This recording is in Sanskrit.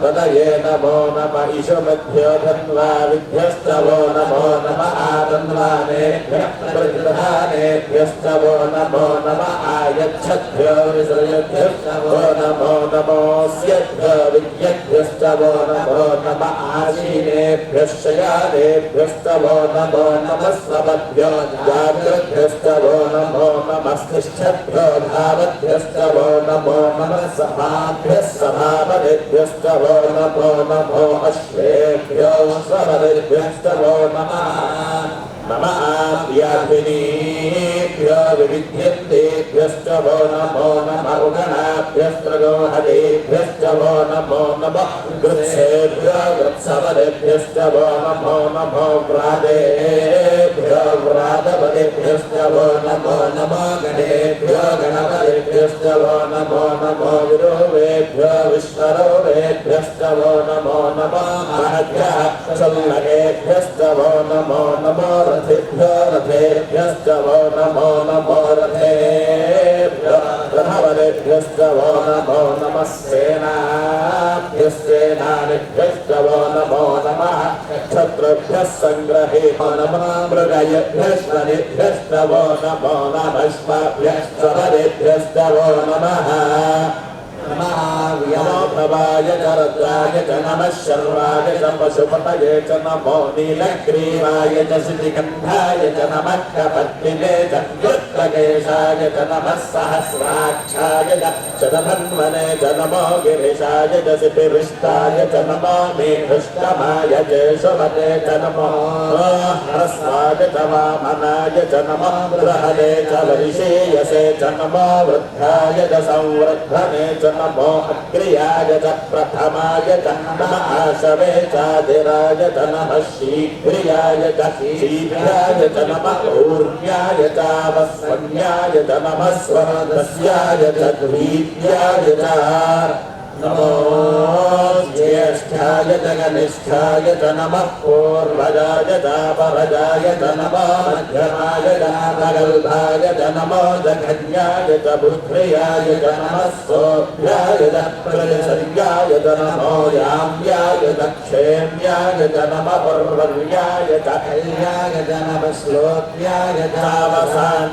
तदये नमो नम ईशमध्यो धन्वा विद्यस्तवो नमो नम आतन्वानेभ्यः प्रतिधानेभ्यस्तवो नमो नम आयच्छद्भ्यो विसर्जभ्यस्तवो नमो नमोऽस्यभ्यो विद्यभ्यस्तवो नमो नम आसीनेभ्यः शयानेभ्यस्तवो नमो नमः स्वभ्यो जाग्रभ्यस्तवो नमो नमस्तिष्ठभ्यो धावभ्यस्तवो नमो नमः सभाभ्यः सभापतिभ्यस्तवो नमो नमो अश्वेभ्यो स्वपतिभ्यस्तवो नमः नमः आप्याभिनीभ्यो विविध्यन्तेभ्यस्तवो नमो नमः उगणाभ्यस्त्रगोहदेभ्यस्तवो नमो नमः गृत्सेभ्यो गृत्सपदेभ्यस्तवो नमो नमो व्रातेभ्यो व्रातपदेभ्यस्तवो नमो नमो गणेभ्यो गणपतिभ्यस्तवो नमो नमो विरोवेभ्यो विश्वरोवेभ्यस्तवो नमो नमः महद्भ्यः सल्लकेभ्यस्तवो नमो नमो रथेभ्यो रथेभ्यस्तवो नमो नमो रथेभ्यो रथवरेभ्यस्तवो नमो नमः सेनाभ्यस्तेनानिभ्यस्तवो नमो नमः क्षत्रुभ्यः सङ्ग्रहेभ्यो नमः मृगयभ्यश्वनेभ्यस्तवो नमो नमः श्वाभ्यश्वरेभ्यस्तवो नमः नमो भवाय च रुद्राय च नमः शर्वाय च पशुपतये च नमो नीलग्रीवाय च श्रुतिगन्धाय च नमः कपद्मिने च वृत्रकेशाय च नमः सहस्राक्षाय च शतधन्वने च नमो गिरिशाय च सिद्धिविष्टाय च नमो मेघुष्टमाय च शुभते च नमो ह्रस्वाय च वामनाय च नमो बृहदे च वैशेयसे च नमो वृद्धाय च संवृद्धने च नमो अग्र्याय च प्रथमाय च नमः आशवे चाधिराय च नमः शीघ्रियाय च शीघ्राय च नमः ऊर्ण्याय चावस्वन्याय च नमः स्वरदस्याय च द्वीत्याय च नमो ज्येष्ठाय च कनिष्ठाय च नमः पूर्वजाय चापरजाय च नमः मध्यमाय चापगल्भाय च नमो जघन्याय च बुद्ध्रियाय च नमः सोऽभ्याय च प्रतिसर्याय च नमो याम्याय च क्षेम्याय च नमः पर्वर्याय च कल्याय च नमः श्लोक्याय चावसान्